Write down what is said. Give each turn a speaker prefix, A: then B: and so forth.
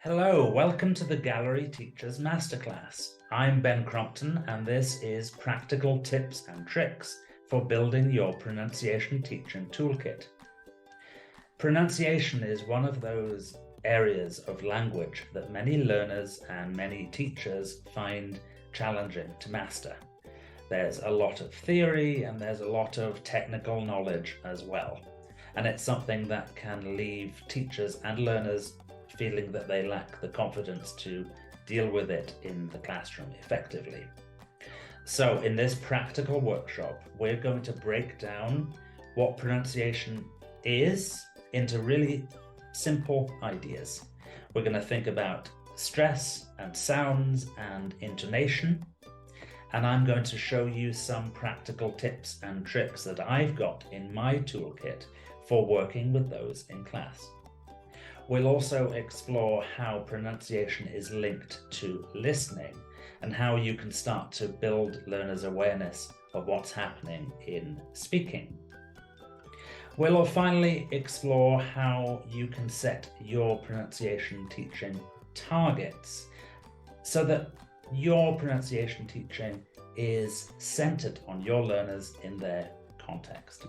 A: Hello, welcome to the Gallery Teachers Masterclass. I'm Ben Crompton, and this is practical tips and tricks for building your pronunciation teaching toolkit. Pronunciation is one of those areas of language that many learners and many teachers find challenging to master. There's a lot of theory and there's a lot of technical knowledge as well. And it's something that can leave teachers and learners feeling that they lack the confidence to deal with it in the classroom effectively. So in this practical workshop, we're going to break down what pronunciation is into really simple ideas. We're going to think about stress and sounds and intonation, and I'm going to show you some practical tips and tricks that I've got in my toolkit for working with those in class. We'll also explore how pronunciation is linked to listening and how you can start to build learners' awareness of what's happening in speaking. We'll finally explore how you can set your pronunciation teaching targets so that your pronunciation teaching is centered on your learners in their context.